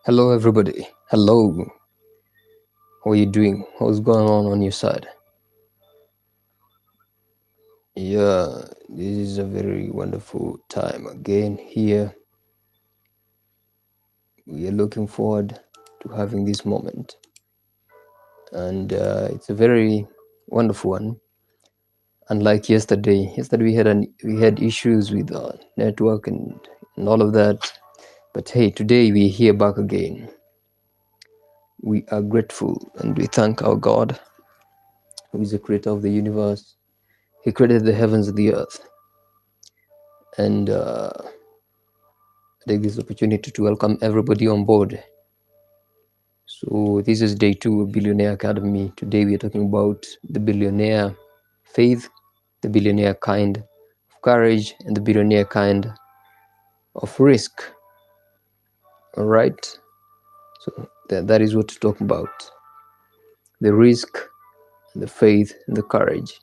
Hello, everybody. Hello. How are you doing? What's going on your side? Yeah, this is a very wonderful time again here. We are looking forward to having this moment, and it's a very wonderful one. Unlike yesterday, we had issues with network and all of that. But hey, today we're here back again. We are grateful and we thank our God, who is the creator of the universe. He created the heavens and the earth. And take this opportunity to welcome everybody on board. So this is day 2 of Billionaire Academy. Today we are talking about the billionaire faith, the billionaire kind of courage, and the billionaire kind of risk. All right. So that is what to talk about: the risk, the faith, and the courage,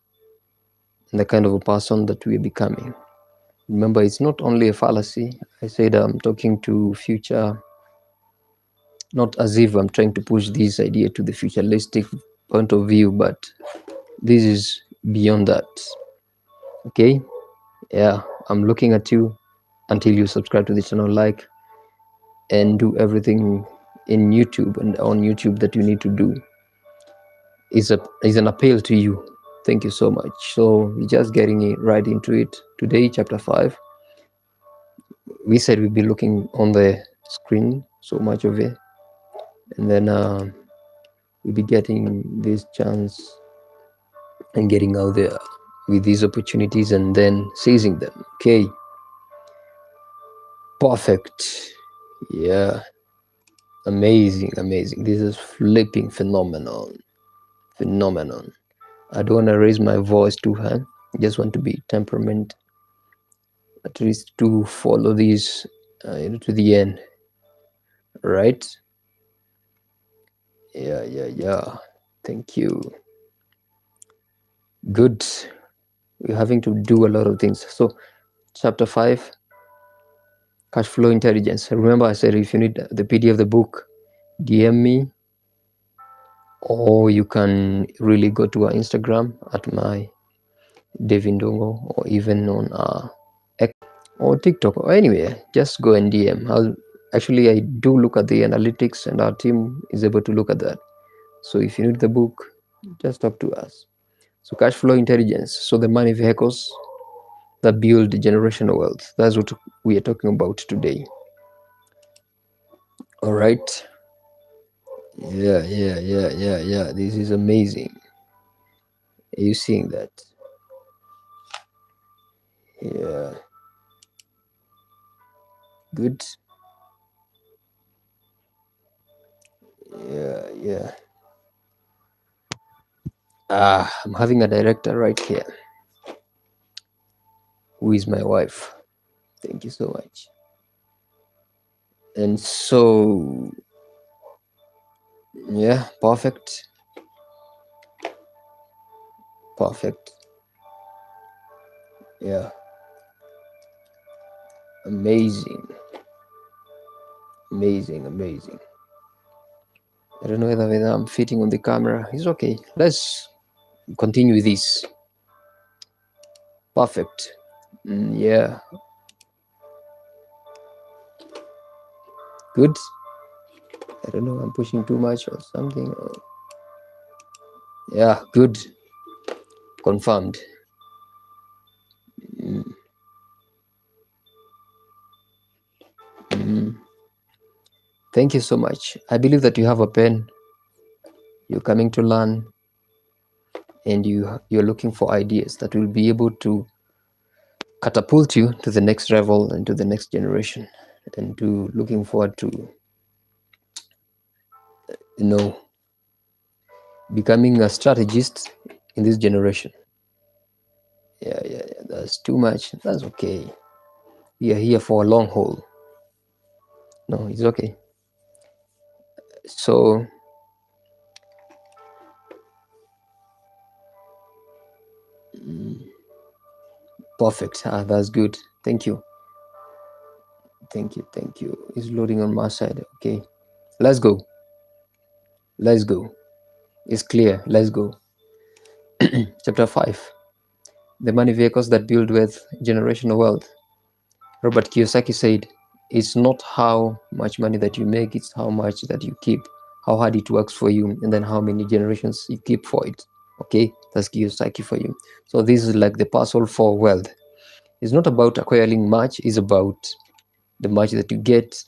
and the kind of a person that we are becoming. Remember, it's not only a fallacy. I said I'm talking to future, not as if I'm trying to push this idea to the futuristic point of view, but this is beyond that. Okay? Yeah, I'm looking at you until you subscribe to the channel, like, and do everything in YouTube and on YouTube that you need to do. Is an appeal to you. Thank you so much. So we're just getting right into it. Today, chapter 5. We said we'd be looking on the screen, so much of it, and then we'll be getting this chance and getting out there with these opportunities and then seizing them. Okay, perfect. Yeah, amazing. This is flipping phenomenon. I don't want to raise my voice too high. I just want to be temperament, at least to follow this to the end. Right? Yeah. Thank you. Good. We're having to do a lot of things. So chapter 5, cash flow intelligence. Remember, I said if you need the PDF of the book, DM me, or you can really go to our Instagram at my Dayvee Ndung'u, or even on X or TikTok or anywhere. Just go and DM. I do look at the analytics, and our team is able to look at that. So if you need the book, just talk to us. So cash flow intelligence. So the money vehicles that build generational wealth. That's what we are talking about today. All right. Yeah. This is amazing. Are you seeing that? Yeah. Good. Yeah. I'm having a director right here, who is my wife. Thank you so much. And so, yeah, perfect. Yeah. Amazing. I don't know whether I'm fitting on the camera. It's okay. Let's continue with this. Perfect. Yeah. Good. I don't know, I'm pushing too much or something. Yeah, good. Confirmed. Thank you so much. I believe that you have a pen. You're coming to learn, and you're looking for ideas that will be able to catapult you to the next level and to the next generation, and to looking forward to becoming a strategist in this generation. Yeah. That's too much. That's okay. We are here for a long haul. No, it's okay. So perfect. That's good. Thank you. It's loading on my side. Okay. Let's go. Let's go. It's clear. Let's go. Chapter 5. The money vehicles that build with generational wealth. Robert Kiyosaki said, it's not how much money that you make, it's how much that you keep, how hard it works for you, and then how many generations you keep for it. Okay, that's Kiyosaki for you. So this is like the puzzle for wealth. It's not about acquiring much, it's about the much that you get,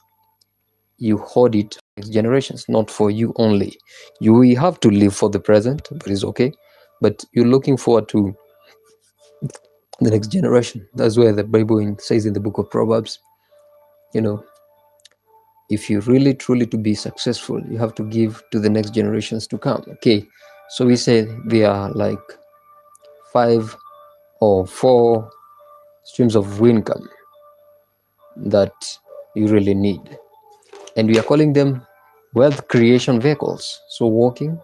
you hoard it for next generations, not for you only. You have to live for the present, but it's okay. But you're looking forward to the next generation. That's where the Bible says in the book of Proverbs, you know, if you really truly to be successful, you have to give to the next generations to come. Okay, so we say there are like 5 or 4 streams of income that you really need, and we are calling them wealth creation vehicles. So working,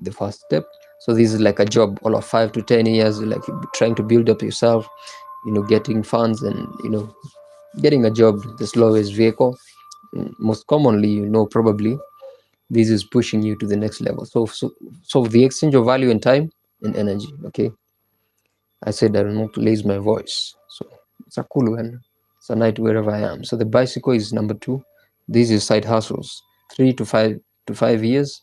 the first step. So this is like a job all of 5 to 10 years, like trying to build up yourself, getting funds, and getting a job, the slowest vehicle. Most commonly, probably this is pushing you to the next level. So the exchange of value and time and energy. Okay, I said I will not raise my voice, so it's a cool one. It's a night wherever I am. So the bicycle is number 2. This is side hustles, 3 to 5 years.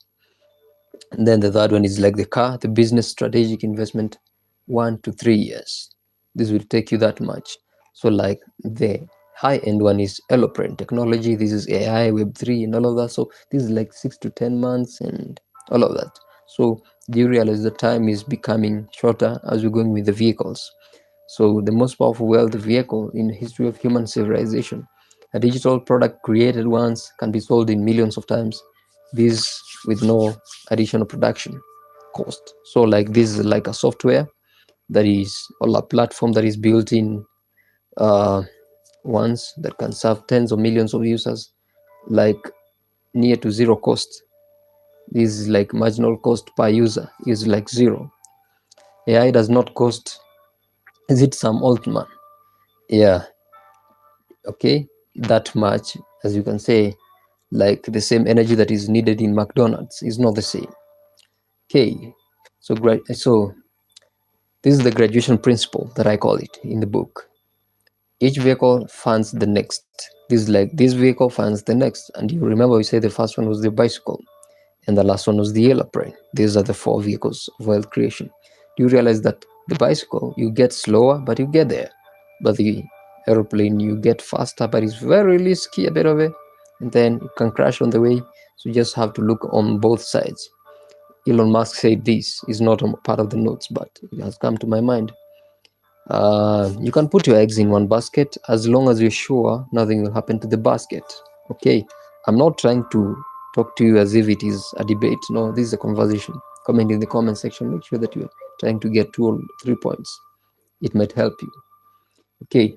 And then the third one is like the car, the business strategic investment, 1 to 3 years. This will take you that much. So like the high end one is Eloprint technology. This is AI, Web3, and all of that. So this is like 6 to 10 months and all of that. So do you realize the time is becoming shorter as we're going with the vehicles? So the most powerful wealth vehicle in the history of human civilization. A digital product created once can be sold in millions of times. This with no additional production cost. So like this is like a software that is, or a platform that is built in once, that can serve tens of millions of users, like near to zero cost. This is like marginal cost per user is like zero. AI does not cost, is it some old man? Yeah, okay, that much, as you can say, like the same energy that is needed in McDonald's is not the same. Okay, so this is the graduation principle that I call it in the book. Each vehicle funds the next. This is like this vehicle funds the next. And you remember we said the first one was the bicycle and the last one was the airplane. These are the 4 vehicles of wealth creation. Do you realize that the bicycle, you get slower, but you get there. But the aeroplane, you get faster, but it's very risky, a bit of it. And then you can crash on the way. So you just have to look on both sides. Elon Musk said this is not a part of the notes, but it has come to my mind. You can put your eggs in one basket as long as you're sure nothing will happen to the basket. Okay, I'm not trying to talk to you as if it is a debate. No, this is a conversation. Comment in the comment section. Make sure that you're trying to get 2 or 3 points. It might help you. Okay,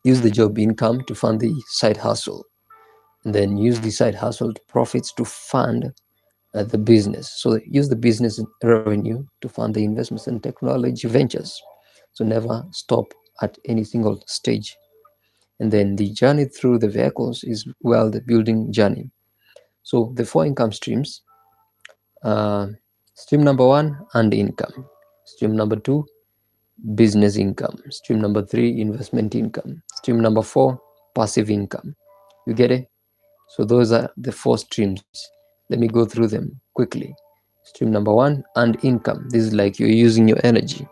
use the job income to fund the side hustle, and then use the side hustle profits to fund the business. So use the business revenue to fund the investments in technology ventures. So never stop at any single stage. And then the journey through the vehicles is the building journey. So the 4 income streams. Stream number 1, earned income. Stream number 2, business income. Stream number 3, investment income. Stream number 4, passive income. You get it? So those are the 4 streams. Let me go through them quickly. Stream number 1, earned income. This is like you're using your energy,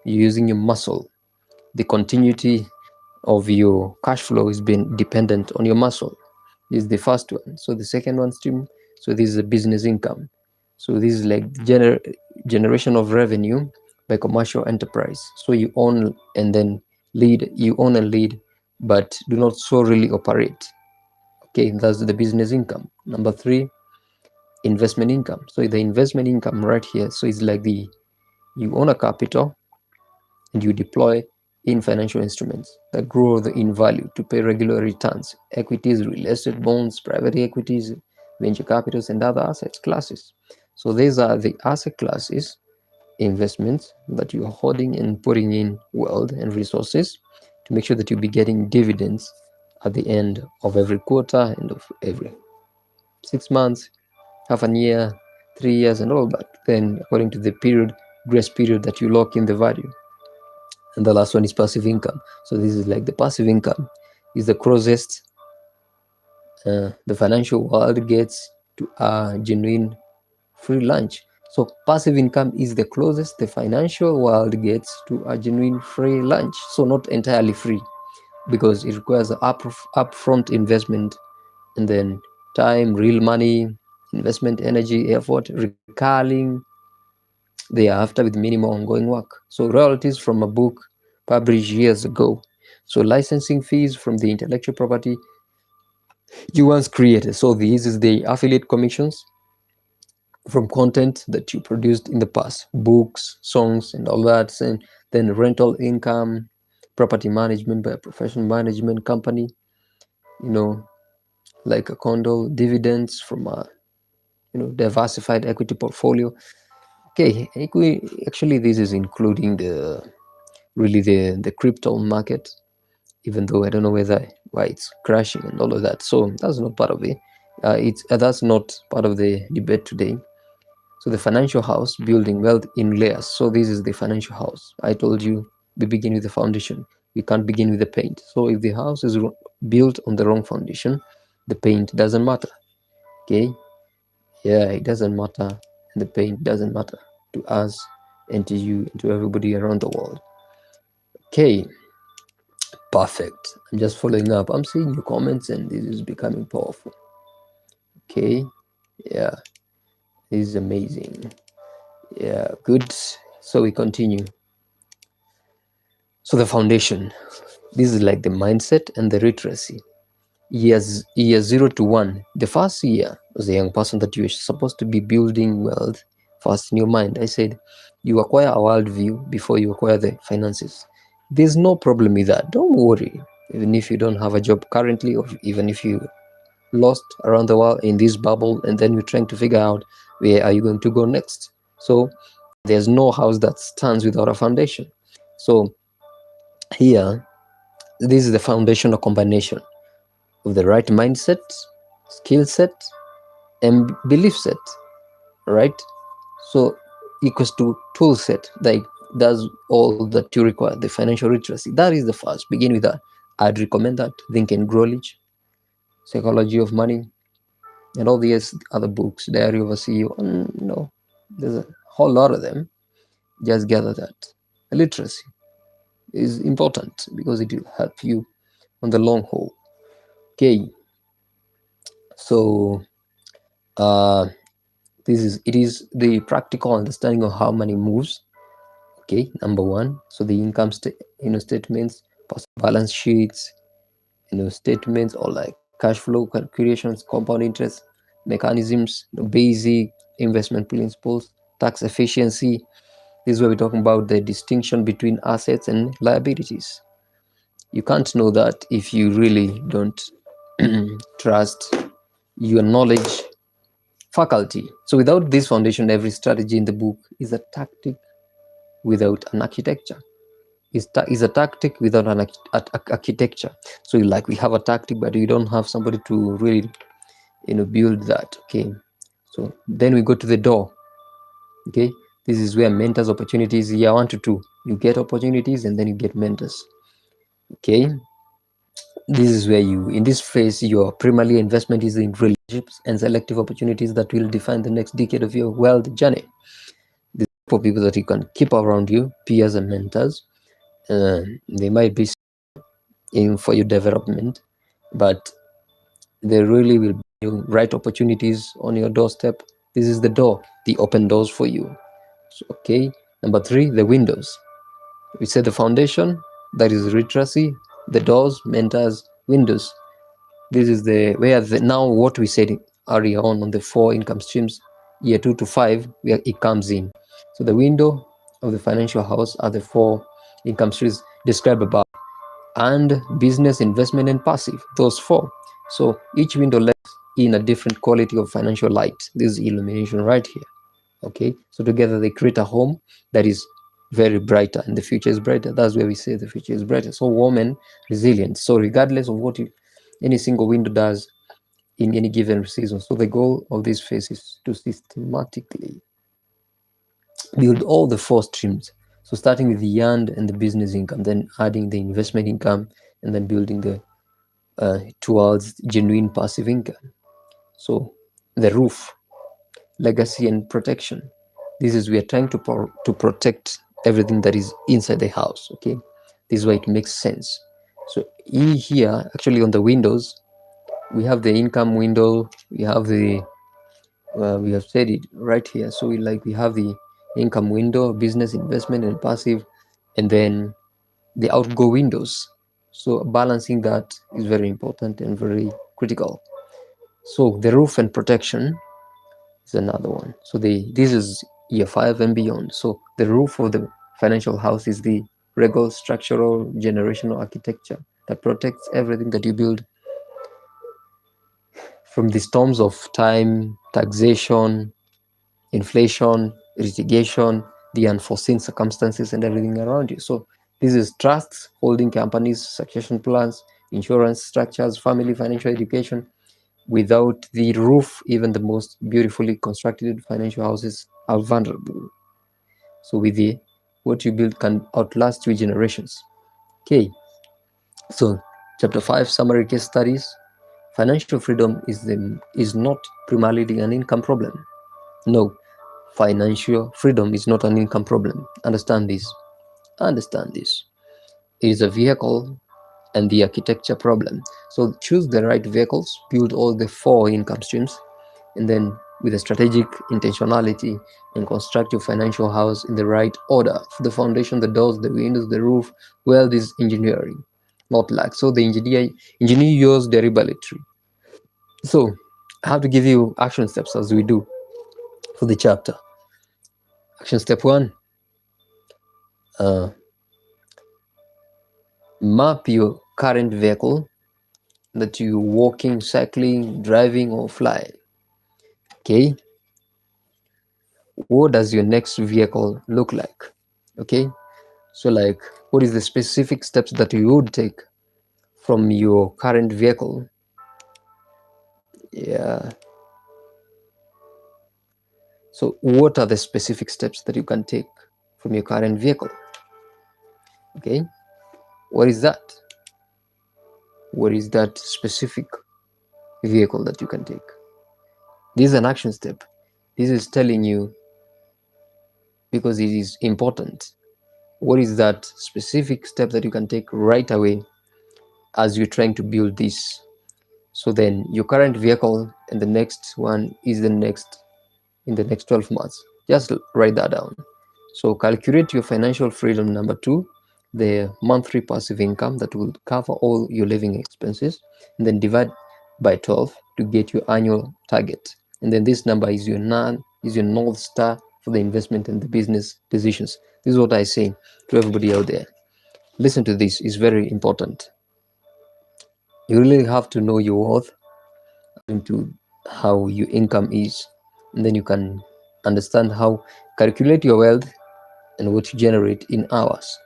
you're using your muscle. The continuity of your cash flow is being dependent on your muscle. This is the first one. So the second one stream, so this is a business income. So this is like generation of revenue by commercial enterprise. So you own and then lead, but do not so really operate. Okay, that's the business income. Number 3, investment income. So the investment income right here, so it's like you own a capital and you deploy in financial instruments that grow in value to pay regular returns: equities, real estate, bonds, private equities, venture capitals, and other asset classes. So these are the asset classes, investments that you are holding and putting in wealth and resources to make sure that you'll be getting dividends at the end of every quarter and of every 6 months, half a year, 3 years, and all that. Then according to the grace period that you lock in the value. And the last one is passive income. So this is like the passive income is the closest the financial world gets to a genuine free lunch. So passive income is the closest the financial world gets to a genuine free lunch. So not entirely free, because it requires upfront investment, and then time, real money, investment, energy, effort, recurring thereafter with minimal ongoing work. So royalties from a book published years ago. So licensing fees from the intellectual property you once created. So this is the affiliate commissions from content that you produced in the past, books, songs, and all that. And then rental income, property management by a professional management company, like a condo, dividends from a diversified equity portfolio. Okay, actually this is including the crypto market, even though I don't know why it's crashing and all of that. So that's not part of it. That's not part of the debate today. So the financial house, building wealth in layers. So this is the financial house. I told you we begin with the foundation. We can't begin with the paint. So if the house is built on the wrong foundation, the paint doesn't matter. Okay? Yeah, it doesn't matter. And the paint doesn't matter to us and to you and to everybody around the world. Okay. Perfect. I'm just following up. I'm seeing your comments and this is becoming powerful. Okay. Yeah. This is amazing. Yeah, good. So we continue. So the foundation. This is like the mindset and the literacy. Year 0 to 1. The first year as a young person that you're supposed to be building wealth first in your mind. I said you acquire a worldview before you acquire the finances. There's no problem with that. Don't worry. Even if you don't have a job currently, or even if you lost around the world in this bubble, and then you're trying to figure out where are you going to go next. So there's no house that stands without a foundation. So here, this is the foundational combination of the right mindset, skill set, and belief set, right? So equals to tool set that does all that you require, the financial literacy. That is the first. Begin with that. I'd recommend that. Think and Grow Rich, Psychology of Money, and all these other books, Diary of a CEO. There's a whole lot of them. Just gather that. Literacy is important because it will help you on the long haul. Okay. So it is the practical understanding of how money moves. Okay, number one. So the income statements, balance sheets, statements, or like cash flow calculations, compound interest mechanisms, basic investment principles, tax efficiency. This is where we're talking about the distinction between assets and liabilities. You can't know that if you really don't trust your knowledge faculty. So without this foundation, every strategy in the book is a tactic without an architecture. Is a tactic without an architecture. So we have a tactic, but we don't have somebody to really build that. Okay, so then we go to the door. Okay, this is where mentors, opportunities, year 1 to 2, you get opportunities and then you get mentors. Okay, this is where in this phase, your primary investment is in relationships and selective opportunities that will define the next decade of your wealth journey. These are for people that you can keep around you, peers and mentors. They might be in for your development, but they really will bring right opportunities on your doorstep. This is the door, the open doors for you. So, okay, number 3, the windows. We said the foundation, that is literacy, the doors, mentors, windows. This is now what we said earlier on the 4 income streams, year 2 to 5, where it comes in. So the window of the financial house are the 4 income streams described above, and business, investment, and passive, those 4. So each window lets in a different quality of financial light. This is illumination right here. Okay, so together they create a home that is very brighter, and the future is brighter. That's where we say the future is brighter. So warm and resilient. So regardless of what any single window does, in any given season. So the goal of this phase is to systematically build all the 4 streams. So starting with the earned and the business income, then adding the investment income, and then building the towards genuine passive income. So the roof, legacy and protection. This is we are trying to protect everything that is inside the house. Okay, this is why it makes sense. So here, actually, on the windows, we have the income window. We have the we have said it right here. So we have the income window, business, investment, and passive, and then the outgo windows. So balancing that is very important and very critical. So the roof and protection is another one. So this is year 5 and beyond. So the roof of the financial house is the regal structural generational architecture that protects everything that you build from the storms of time, taxation, inflation, litigation, the unforeseen circumstances, and everything around you. So this is trusts, holding companies, succession plans, insurance structures, family financial education. Without the roof, even the most beautifully constructed financial houses are vulnerable. So with the what you build can outlast 3 generations. Okay, so chapter 5, summary case studies. Financial freedom is not primarily an income problem. No, financial freedom is not an income problem. Understand this. Understand this. It is a vehicle and the architecture problem. So choose the right vehicles, build all the 4 income streams, and then with a strategic intentionality and construct your financial house in the right order. For the foundation, the doors, the windows, the roof, well, this engineering, not luck. So the engineer yours deliberately. So I have to give you action steps as we do for the chapter. Action step 1, map your current vehicle that you're walking, cycling, driving, or flying. Okay, what does your next vehicle look like? Okay, so like what is the specific steps that you would take from your current vehicle? Yeah, so what are the specific steps that you can take from your current vehicle? Okay, what is that? What is that specific vehicle that you can take? This is an action step. This is telling you, because it is important, what is that specific step that you can take right away as you're trying to build this. So then your current vehicle and the next one is in the next 12 months. Just write that down. So calculate your financial freedom number 2, the monthly passive income that will cover all your living expenses, and then divide by 12 to get your annual target. And then this number is your North Star for the investment and the business decisions. This is what I say to everybody out there. Listen to this, it's very important. You really have to know your worth into how your income is, and then you can understand how calculate your wealth and what you generate in hours.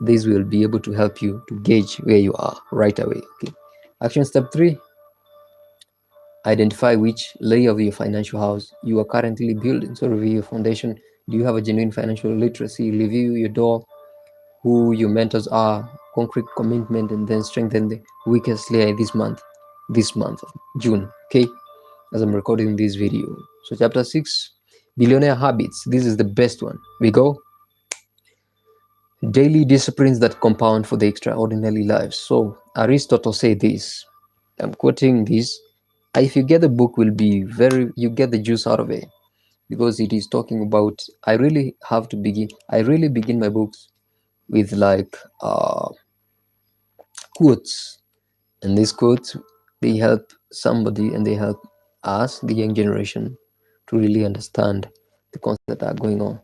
This will be able to help you to gauge where you are right away. Okay, action step 3, identify which layer of your financial house you are currently building. So review your foundation. Do you have a genuine financial literacy? Review your door, who your mentors are, concrete commitment, and then strengthen the weakest layer this month of June. Okay, as I'm recording this video. So chapter 6, billionaire habits. This is the best one. We go. Daily disciplines that compound for the extraordinary lives. So Aristotle said this, I'm quoting this, if you get the book, will be you get the juice out of it, because it is talking about, I really begin my books with like quotes, and these quotes, they help somebody and they help us, the young generation, to really understand the concepts that are going on.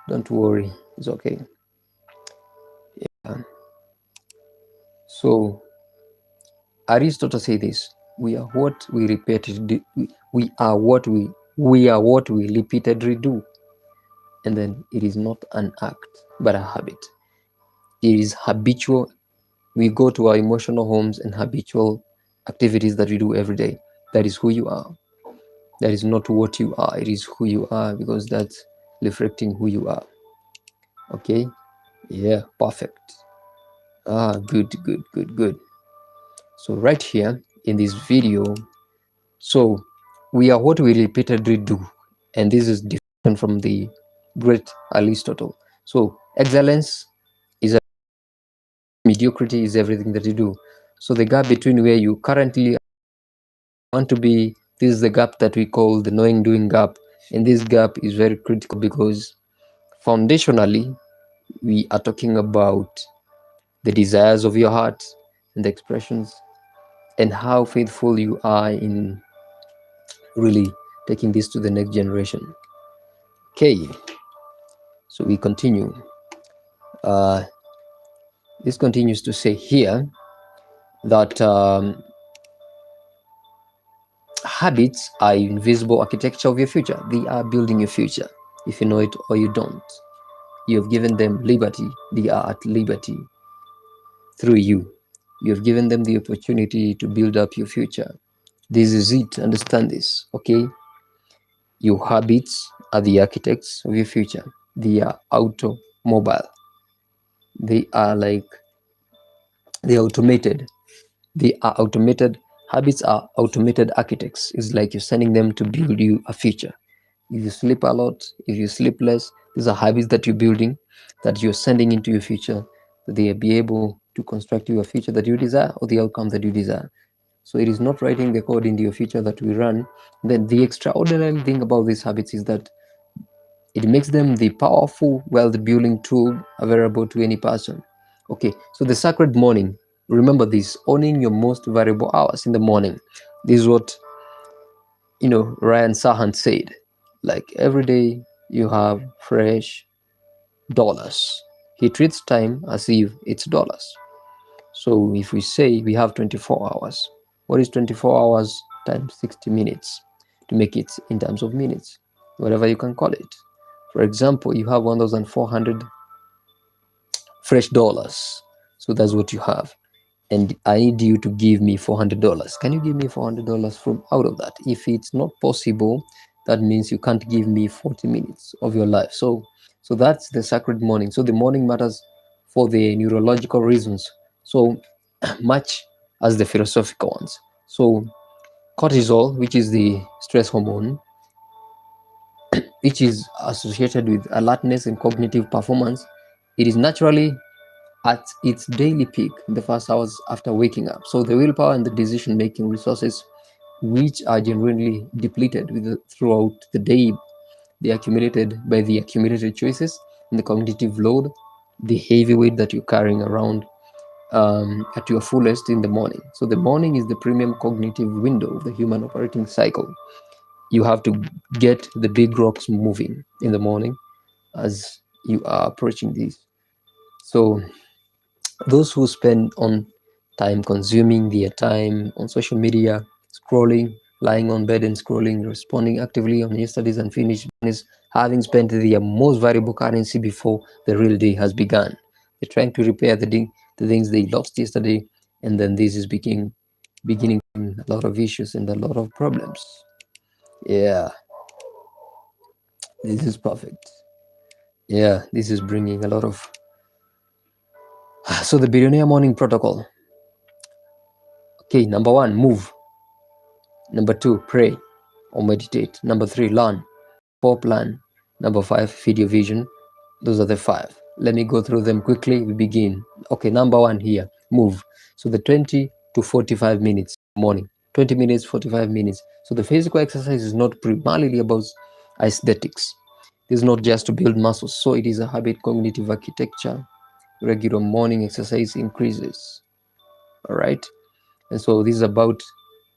Don't worry, it's okay. Yeah. So Aristotle said this: we are what we repeatedly we are what we repeatedly do, and then it is not an act but a habit. It is habitual. We go to our emotional homes and habitual activities that you do every day. That is who you are. That is not what you are, it is who you are, because that's reflecting who you are. Okay, yeah, perfect. Good, good, good, good. So right here in this video, so we are what we repeatedly do, and this is different from the great Aristotle. So excellence is a mediocrity is everything that you do. So the gap between where you currently want to be, this is the gap that we call the knowing doing gap, and this gap is very critical because foundationally we are talking about the desires of your heart and the expressions, and how faithful you are in really taking this to the next generation. Okay, so we continue. This continues to say here that habits are invisible architecture of your future. They are building your future, if you know it or you don't. You have given them liberty. They are at liberty through you. You have given them the opportunity to build up your future. This is it. Understand this, okay? Your habits are the architects of your future. They are automobile. They are like, they are automated. They are automated. Habits are automated architects. It's like you're sending them to build you a future. If you sleep a lot, if you sleep less, these are habits that you're building, that you're sending into your future, that they be able to construct you a future that you desire or the outcome that you desire. So it is not writing the code into your future that we run. Then the extraordinary thing about these habits is that it makes them the powerful wealth building tool available to any person. Okay, so the sacred morning, remember this, owning your most valuable hours in the morning. This is what, Ryan Sahan said. Like every day you have fresh dollars. He treats time as if it's dollars. So if we say we have 24 hours, what is 24 hours times 60 minutes to make it in terms of minutes, whatever you can call it. For example, you have 1,400 fresh dollars. So that's what you have. And I need you to give me $400. Can you give me $400 from out of that? If it's not possible, that means you can't give me 40 minutes of your life. So that's the sacred morning. So the morning matters for the neurological reasons, so much as the philosophical ones. So cortisol, which is the stress hormone, which is associated with alertness and cognitive performance, it is naturally at its daily peak in the first hours after waking up. So the willpower and the decision-making resources, which are generally depleted throughout the day, they are accumulated by the accumulated choices and the cognitive load, the heavy weight that you're carrying around at your fullest in the morning. So the morning is the premium cognitive window of the human operating cycle. You have to get the big rocks moving in the morning as you are approaching these. So those who spend on time consuming their time on social media, scrolling, lying on bed and scrolling, responding actively on yesterday's unfinished business, having spent their most valuable currency before the real day has begun. They're trying to repair the things they lost yesterday, and then this is beginning a lot of issues and a lot of problems. Yeah, this is perfect. Yeah, this is bringing a lot of. So the billionaire morning protocol. Okay, number 1, move. Number 2, pray or meditate. Number 3, learn. 4, plan. Number 5, feed your vision. Those are the 5. Let me go through them quickly. We begin. Okay, number 1 here, move. So the 20 to 45 minutes morning. 20 minutes, 45 minutes. So the physical exercise is not primarily about aesthetics. This is not just to build muscles. So it is a habit cognitive architecture. Regular morning exercise increases. All right. And so this is about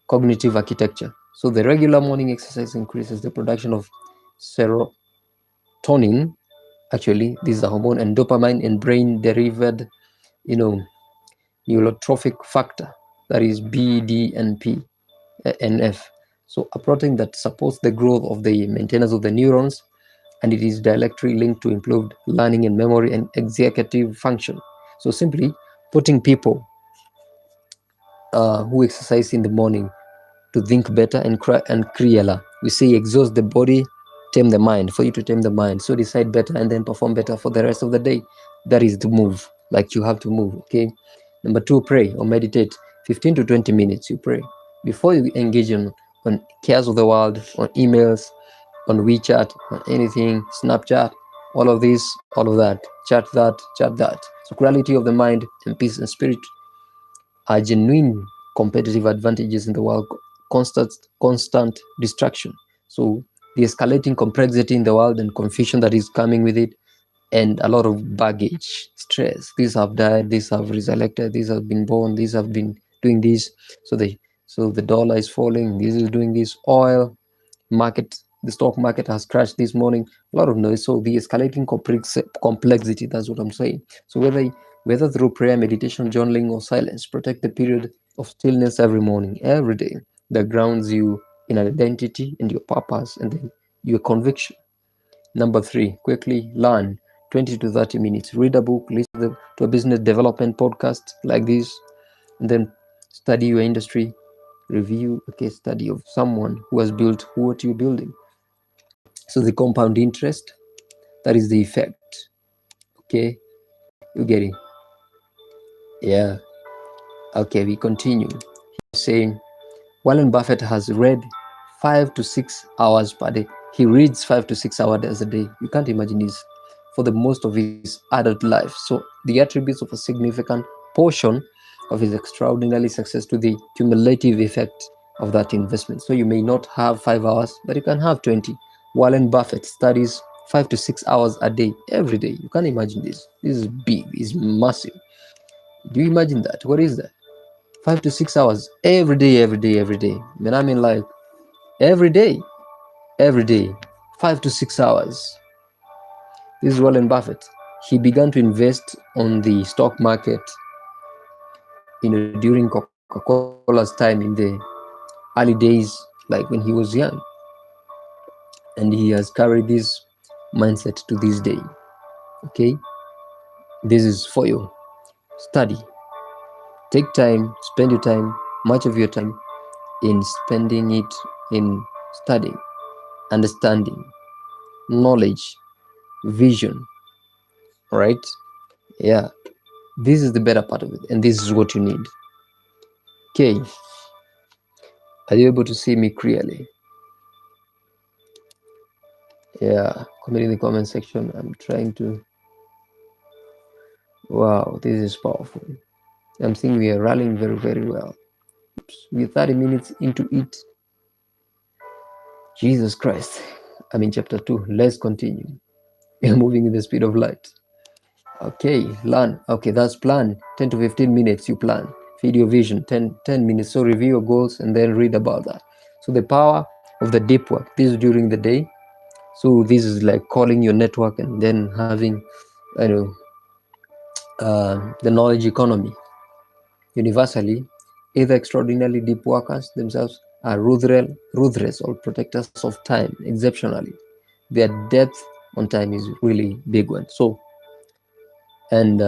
cognitive architecture. So the regular morning exercise increases the production of serotonin. Actually, this is a hormone, and dopamine, and brain derived, neurotrophic factor, that is BDNP, NF. So a protein that supports the growth of the maintenance of the neurons, and it is directly linked to improved learning and memory and executive function. So simply putting, people who exercise in the morning to think better and clearer. We say exhaust the body, tame the mind, for you to tame the mind. So decide better and then perform better for the rest of the day. That is the move. Like you have to move, okay? Number 2, pray or meditate. 15 to 20 minutes you pray. Before you engage on cares of the world, on emails, on WeChat, on anything, Snapchat, all of this, all of that. Chat that, chat that. So quality of the mind and peace and spirit are genuine competitive advantages in the world, constant distraction. So the escalating complexity in the world and confusion that is coming with it, and a lot of baggage, stress. These have died, these have resurrected, these have been born, these have been doing this. So the dollar is falling, this is doing this, oil market, the stock market has crashed this morning, a lot of noise. So the escalating complexity, that's what I'm saying. So whether through prayer, meditation, journaling, or silence, protect the period of stillness every morning, every day, that grounds you in an identity and your purpose and then your conviction. Number 3, quickly learn 20 to 30 minutes. Read a book, listen to a business development podcast like this, and then study your industry, review a case study of someone who has built what you're building. So the compound interest, that is the effect. Okay, you get it? Yeah. Okay, we continue. He's saying Warren Buffett has read 5 to 6 hours per day. He reads 5 to 6 hours a day. You can't imagine this for the most of his adult life. So the attributes of a significant portion of his extraordinarily success to the cumulative effect of that investment. So you may not have 5 hours, but you can have 20. Warren Buffett studies 5 to 6 hours a day, every day. You can't imagine this. This is big, it's massive. Do you imagine that? What is that? 5 to 6 hours every day, every day, every day. I mean, like every day, 5 to 6 hours. This is Warren Buffett. He began to invest on the stock market, during Coca-Cola's time in the early days, like when he was young. And he has carried this mindset to this day. Okay? This is for you. Study. Take time, spend your time, much of your time in spending it in studying, understanding, knowledge, vision. Right? Yeah. This is the better part of it, and this is what you need. Okay. Are you able to see me clearly? Yeah, comment in the comment section. I'm trying to. Wow, this is powerful. I'm seeing we are rallying very, very well. We're 30 minutes into it. Jesus Christ. I'm in chapter 2. Let's continue. We're moving in the speed of light. Okay, learn. Okay, that's plan. 10 to 15 minutes you plan. Feed your vision. 10 minutes. So review your goals and then read about that. So the power of the deep work. This is during the day. So this is like calling your network and then having, the knowledge economy. Universally, either extraordinarily deep workers themselves are ruthless or protectors of time exceptionally. Their depth on time is really big one. So, and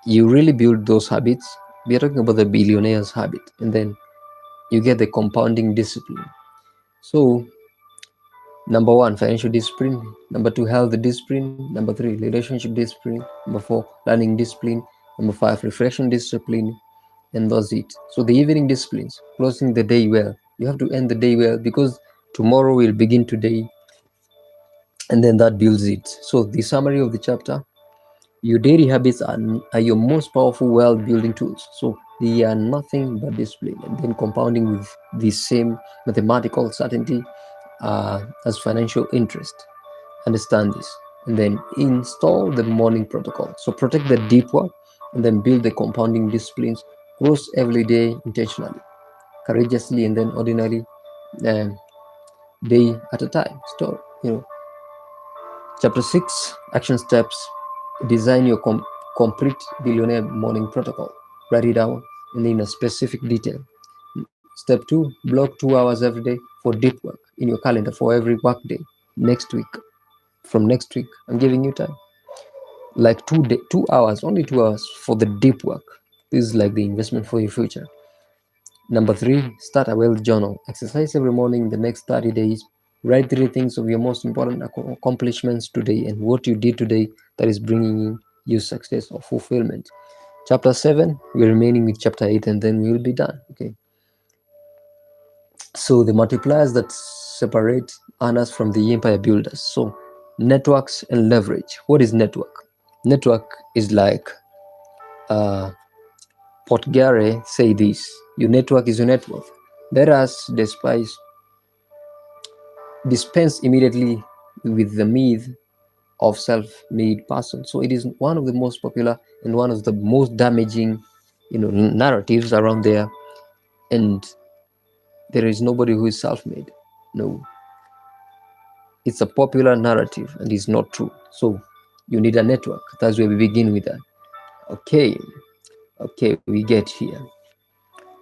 you really build those habits. We are talking about the billionaire's habit, and then you get the compounding discipline. So, number 1, financial discipline. Number 2, health discipline. Number 3, relationship discipline. Number 4, learning discipline. Number 5, reflection discipline. And that's it. So the evening disciplines, closing the day well. You have to end the day well because tomorrow will begin today, and then that builds it. So the summary of the chapter: your daily habits are your most powerful wealth-building tools. So they are nothing but discipline, and then compounding with the same mathematical certainty as financial interest. Understand this, and then install the morning protocol. So protect the deep work, and then build the compounding disciplines. Close every day intentionally, courageously, and then ordinarily, day at a time. So, chapter 6, action steps. Design your complete billionaire morning protocol. Write it down and in a specific detail. Step 2, block 2 hours every day for deep work in your calendar for every work day. Next week, from next week, I'm giving you time. Like 2 hours, only 2 hours for the deep work. This is like the investment for your future. Number 3, start a wealth journal. Exercise every morning the next 30 days. Write 3 things of your most important accomplishments today and what you did today that is bringing you success or fulfillment. Chapter 7, we're remaining with chapter 8 and then we will be done. Okay. So the multipliers that separate earners from the empire builders. So networks and leverage. What is network? Network is like Port Gary say this: your network is your net worth. Let us dispense immediately with the myth of self-made person. So it is one of the most popular and one of the most damaging, narratives around there. And there is nobody who is self-made. No, it's a popular narrative and it's not true. So you need a network. That's where we begin with that. Okay, we get here.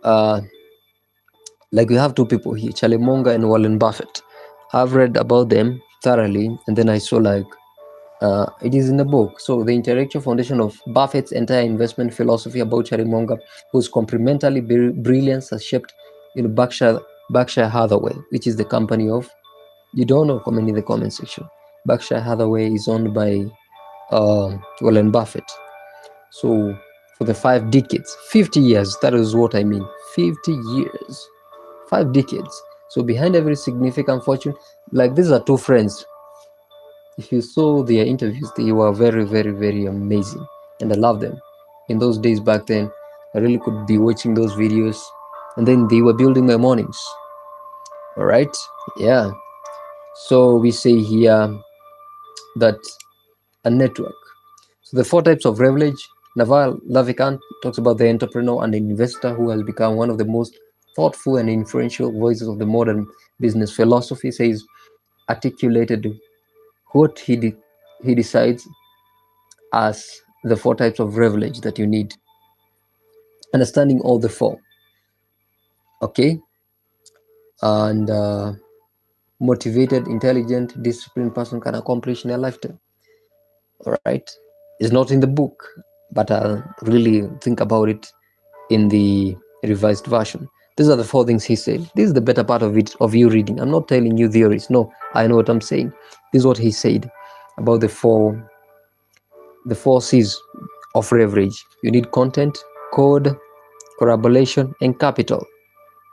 Uh, like we have two people here, Charlie Munger and Warren Buffett. I've read about them thoroughly, and then I saw like it is in the book. So the intellectual foundation of Buffett's entire investment philosophy about Charlie Munger, whose complementary brilliance has shaped Berkshire Hathaway, which is the company of, you don't know, comment in the comment section. Berkshire Hathaway is owned by Warren Buffett. So for the 5 decades, 50 years, that is what I mean. 50 years, 5 decades. So behind every significant fortune, like these are two friends. If you saw their interviews, they were very, very, very amazing. And I love them. In those days back then, I really could be watching those videos. And then they were building my mornings. All right. Yeah. So we say here that a network. So the 4 types of leverage. Naval Ravikant talks about the entrepreneur and investor who has become one of the most thoughtful and influential voices of the modern business philosophy. Says articulated what he decides as the 4 types of leverage that you need. Understanding all the 4. Okay. And motivated, intelligent, disciplined person can accomplish in a lifetime. All right. It's not in the book, but I'll really think about it in the revised version. These are the 4 things he said. This is the better part of it, of you reading. I'm not telling you theories. No, I know what I'm saying. This is what he said about the four C's of leverage. You need content, code, collaboration, and capital.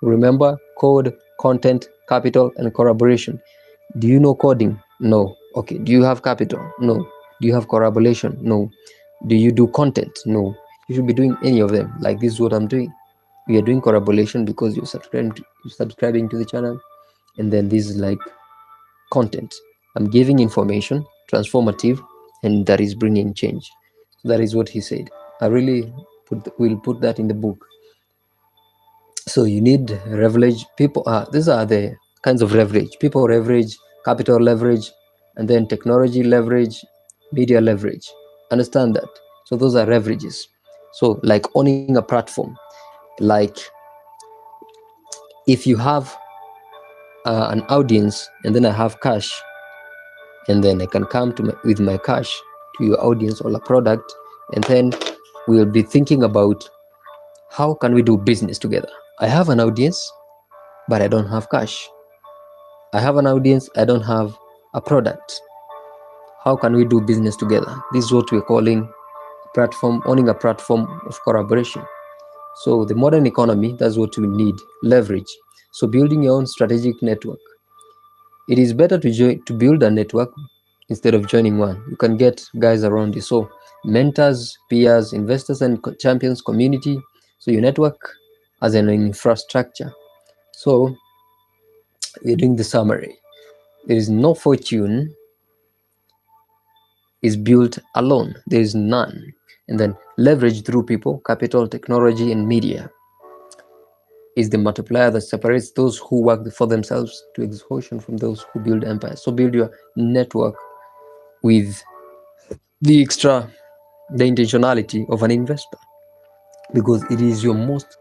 Remember, code, content, capital, and collaboration. Do you know coding? No. Okay. Do you have capital? No. Do you have collaboration? No. Do you do content? No. You should be doing any of them. Like this is what I'm doing. We are doing collaboration because you're subscribing to the channel, and then this is like content. I'm giving information, transformative, and that is bringing change. So that is what he said. I really will put that in the book. So you need leverage. People, these are the kinds of leverage. People leverage, capital leverage, and then technology leverage, media leverage. Understand that. So those are leverages. So like owning a platform, like if you have an audience and then I have cash, and then I can come with my cash to your audience or a product, and then we'll be thinking about how can we do business together. I have an audience, but I don't have cash. I have an audience, I don't have a product. How can we do business together? This is what we're calling platform, owning a platform of collaboration. So the modern economy, that's what we need, leverage. So building your own strategic network. It is better to build a network instead of joining one. You can get guys around you. So mentors, peers, investors, and champions community. So your network as an infrastructure. So we're doing the summary. There is no fortune is built alone. There is none. And then leverage through people, capital, technology, and media is the multiplier that separates those who work for themselves to exhaustion from those who build empires. So build your network with the intentionality of an investor, because it is your most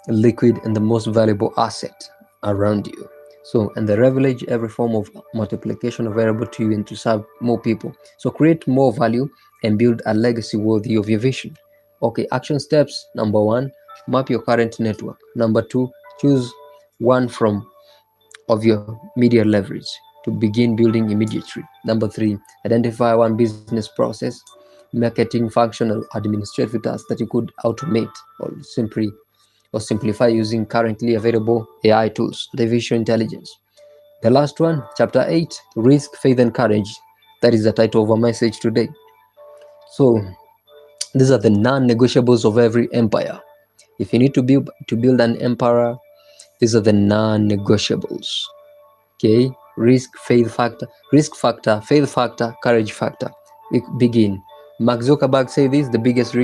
liquid and the most valuable asset around you. So, and the leverage every form of multiplication available to you and to serve more people. So create more value and build a legacy worthy of your vision. Okay, action steps. Number 1, Map your current network. Number 2, choose one from of your media leverage to begin building immediately. Number 3, identify one business process, marketing, functional, administrative tasks that you could automate or simplify using currently available AI tools, artificial intelligence. The last one, chapter 8, risk, faith, and courage. That is the title of our message today. So these are the non-negotiables of every empire. If you need to build an empire, these are the non-negotiables. Okay, risk factor, faith factor, courage factor. We begin. Mark Zuckerberg said this: the biggest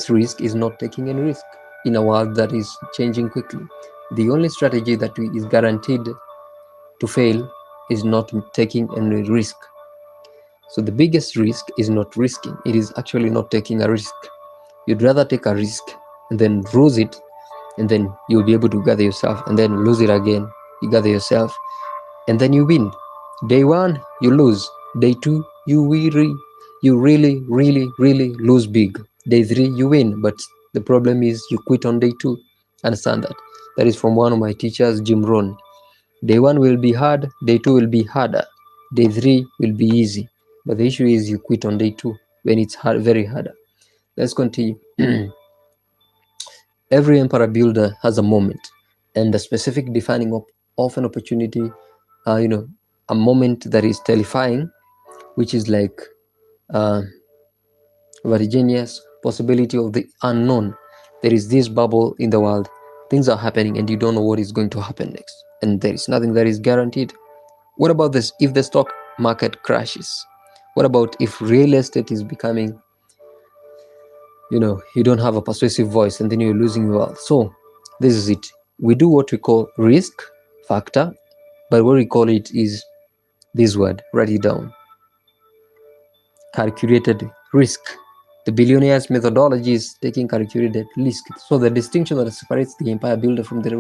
risk is not taking any risk in a world that is changing quickly. The only strategy that is guaranteed to fail is not taking any risk. So the biggest risk is not risking. It is actually not taking a risk. You'd rather take a risk and then lose it, and then you'll be able to gather yourself, and then lose it again. You gather yourself, and then you win. Day 1, you lose. Day 2, you really lose big. Day 3, you win, but the problem is you quit on day 2. Understand that? That is from one of my teachers, Jim Rohn. Day 1 will be hard, day 2 will be harder, day 3 will be easy. But the issue is you quit on day 2 when it's hard, very harder. Let's continue. Every empire builder has a moment, and a specific defining of an opportunity, a moment that is terrifying, which is like vertiginous possibility of the unknown. There is this bubble in the world. Things are happening and you don't know what is going to happen next. And there is nothing that is guaranteed. What about this? If the stock market crashes? What about if real estate is becoming, you don't have a persuasive voice and then you're losing your wealth? So this is it. We do what we call risk factor, but what we call it is this word. Write it down. Calculated risk. The billionaire's methodology is taking calculated risk. So the distinction that separates the empire builder from the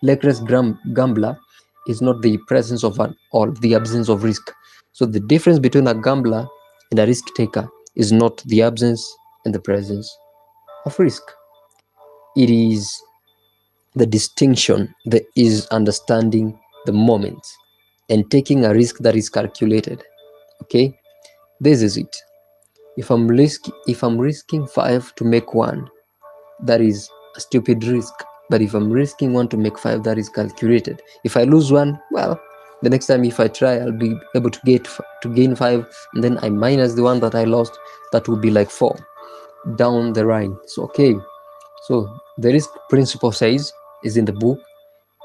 reckless gambler is not the presence of or the absence of risk. So the difference between a gambler and a risk taker is not the absence and the presence of risk. It is the distinction that is understanding the moment and taking a risk that is calculated. Okay, this is it. If I'm risking 5 to make 1, that is a stupid risk. But if I'm risking 1 to make 5, that is calculated. If I lose 1, well, the next time if I try, I'll be able to gain 5, and then I minus the 1 that I lost. That would be like 4 down the line. So okay, so the risk principle says is in the book: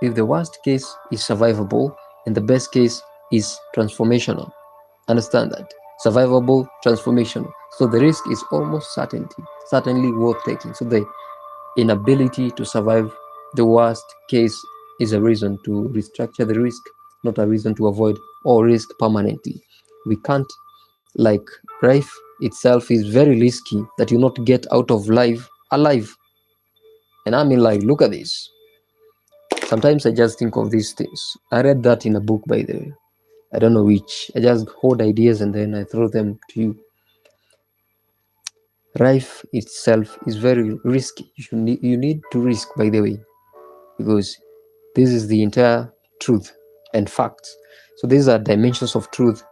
if the worst case is survivable and the best case is transformational. Understand that. Survivable, transformational. So the risk is almost certainly worth taking. So the inability to survive the worst case is a reason to restructure the risk, not a reason to avoid all risk permanently. We can't, like life itself is very risky that you not get out of life alive. And I mean, like, look at this. Sometimes I just think of these things. I read that in a book, by the way. I don't know which. I just hold ideas and then I throw them to you. Life itself is very risky. You need to risk, by the way, because this is the entire truth and facts. So these are dimensions of truth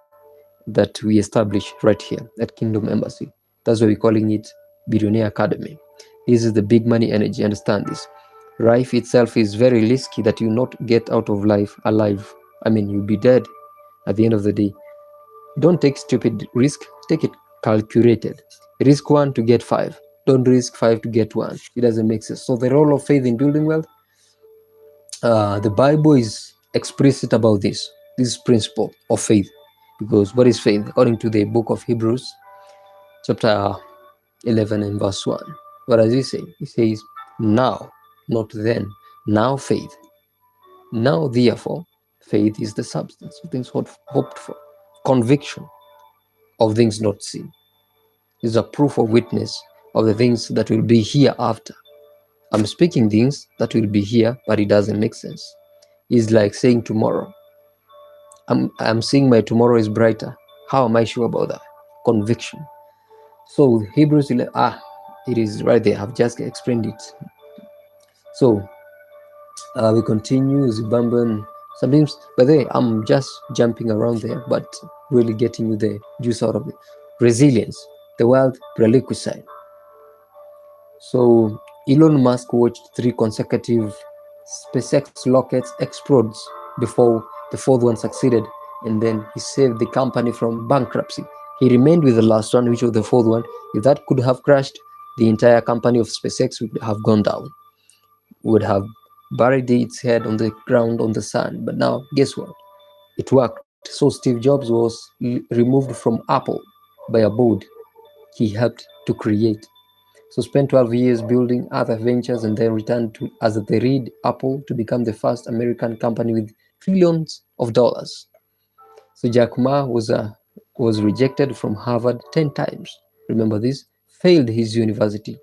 that we establish right here at Kingdom Embassy. That's why we're calling it Billionaire Academy. This is the big money energy. Understand this. Life itself is very risky that you not get out of life alive. I mean, you'll be dead at the end of the day. Don't take stupid risk. Take it calculated. Risk 1 to get 5. Don't risk 5 to get 1. It doesn't make sense. So the role of faith in building wealth, the Bible is explicit about this principle of faith. Because what is faith? According to the book of Hebrews, chapter 11 and verse 1. What does he say? He says, now, not then, now faith. Now, therefore, faith is the substance of things hoped for. Conviction of things not seen. Is a proof of witness of the things that will be hereafter. I'm speaking things that will be here, but it doesn't make sense. It's like saying tomorrow. I'm seeing my tomorrow is brighter. How am I sure about that? Conviction. So Hebrews It is right there. I've just explained it. So we continue. Zimbabwean. Sometimes, by the way, I'm just jumping around there, but really getting you the juice out of it. Resilience, the wealth prerequisite. So Elon Musk watched 3 consecutive SpaceX rockets explode before the 4th one succeeded, and then he saved the company from bankruptcy. He remained with the last one, which was the 4th one. If that could have crashed, the entire company of SpaceX would have gone down, would have buried its head on the ground on the sand. But now, guess what? It worked. So Steve Jobs was removed from Apple by a board he helped to create. So spent 12 years building other ventures and then returned to as the lead Apple to become the first American company with trillions of dollars. So Jack Ma was rejected from Harvard 10 times. Remember this? Failed his university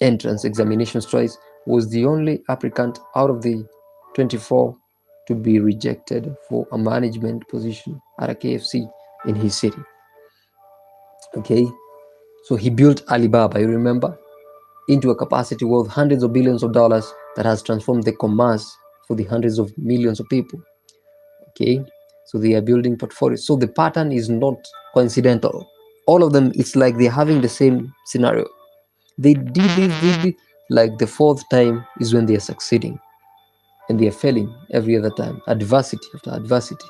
entrance examinations twice, was the only applicant out of the 24 to be rejected for a management position at a KFC in his city. Okay, so he built Alibaba, you remember, into a capacity worth hundreds of billions of dollars that has transformed the commerce for the hundreds of millions of people. Okay, so they are building portfolios. So the pattern is not coincidental. All of them, it's like they're having the same scenario. They did like the 4th time is when they are succeeding, and they are failing every other time. Adversity after adversity.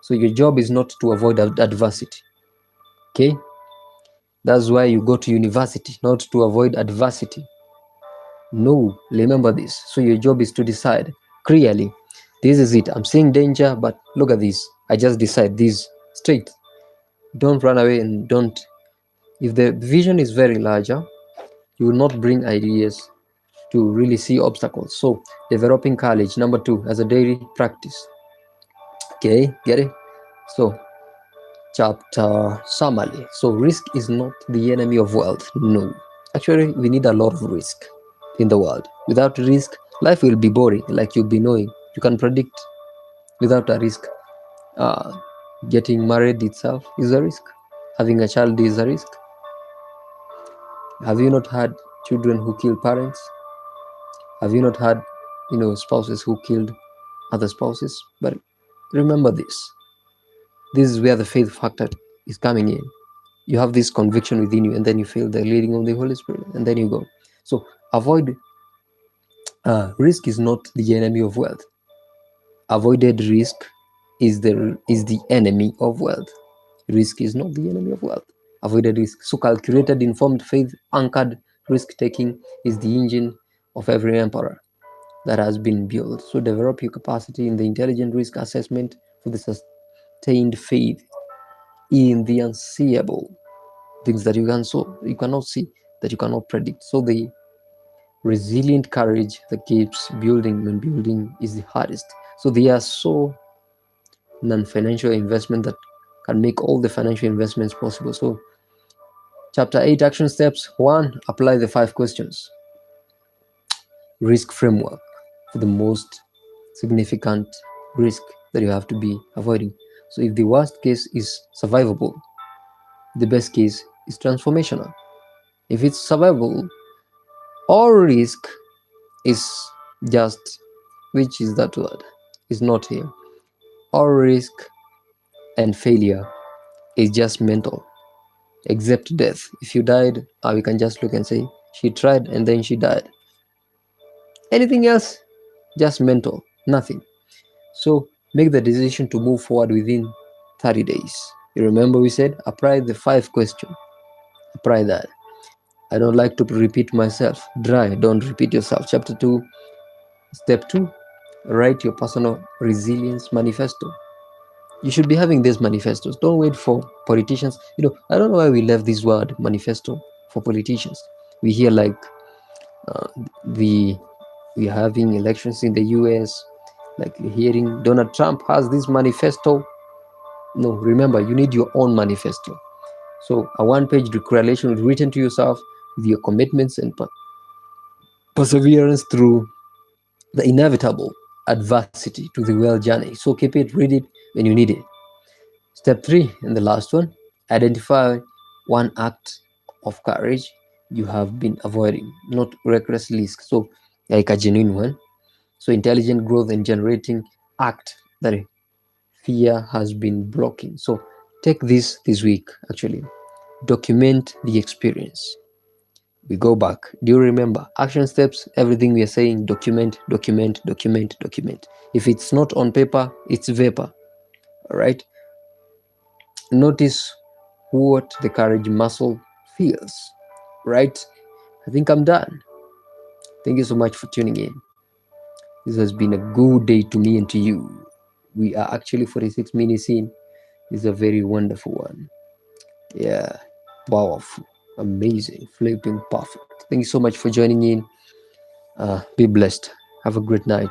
So your job is not to avoid adversity. Okay, that's why you go to university, not to avoid adversity. No, remember this. So your job is to decide clearly. This is it. I'm seeing danger, but look at this. I just decide this straight. Don't run away and don't. If the vision is very larger, you will not bring ideas to really see obstacles. So developing courage, number 2, as a daily practice. Okay, get it? So chapter summary. So risk is not the enemy of wealth. No. Actually, we need a lot of risk in the world. Without risk, life will be boring, like you'll be knowing. You can predict without a risk. Getting married itself is a risk. Having a child is a risk. Have you not had children who kill parents? Have you not had, spouses who killed other spouses? But remember this. This is where the faith factor is coming in. You have this conviction within you, and then you feel the leading of the Holy Spirit, and then you go. So avoid risk is not the enemy of wealth. Avoided risk is the enemy of wealth. Risk is not the enemy of wealth. Avoided risk. So calculated, informed, faith anchored risk taking is the engine of every emperor that has been built. So develop your capacity in the intelligent risk assessment for the sustained faith in the unseeable things that you cannot see, that you cannot predict. So the resilient courage that keeps building when building is the hardest. So they are so non-financial investment that can make all the financial investments possible. So chapter 8, action steps. 1, apply the 5 questions. Risk framework for the most significant risk that you have to be avoiding. So if the worst case is survivable, the best case is transformational. If it's survivable, all risk is just, which is that word? Is not here. All risk and failure is just mental, except death. If you died, we can just look and say, she tried and then she died. Anything else, just mental, nothing. So make the decision to move forward within 30 days. You remember we said, apply the 5 questions. Apply that. I don't like to repeat myself. Don't repeat yourself. Chapter 2, step 2, write your personal resilience manifesto. You should be having these manifestos. Don't wait for politicians. I don't know why we left this word manifesto for politicians. We hear like we are having elections in the US, like hearing Donald Trump has this manifesto. No, remember, you need your own manifesto. So a 1-page declaration written to yourself with your commitments and perseverance through the inevitable adversity to the well journey. So keep it, read it when you need it. Step 3, and the last one, identify one act of courage you have been avoiding, not reckless risk. So, like a genuine one. So, intelligent growth and generating act that fear has been blocking. So, take this week actually. Document the experience. We go back. Do you remember action steps? Everything we are saying, document, document, document, document. If it's not on paper, it's vapor. All right. Notice what the courage muscle feels. Right. I think I'm done. Thank you so much for tuning in. This has been a good day to me and to you. We are actually 46 minutes in. It's a very wonderful one. Yeah. Powerful. Amazing. Flipping perfect. Thank you so much for joining in. Be blessed. Have a great night.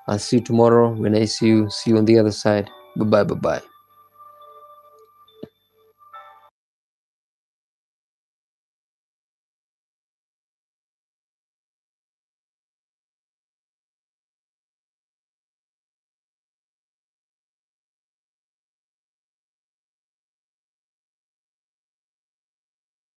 I'll see you tomorrow. When I see you on the other side. Bye bye. Bye bye.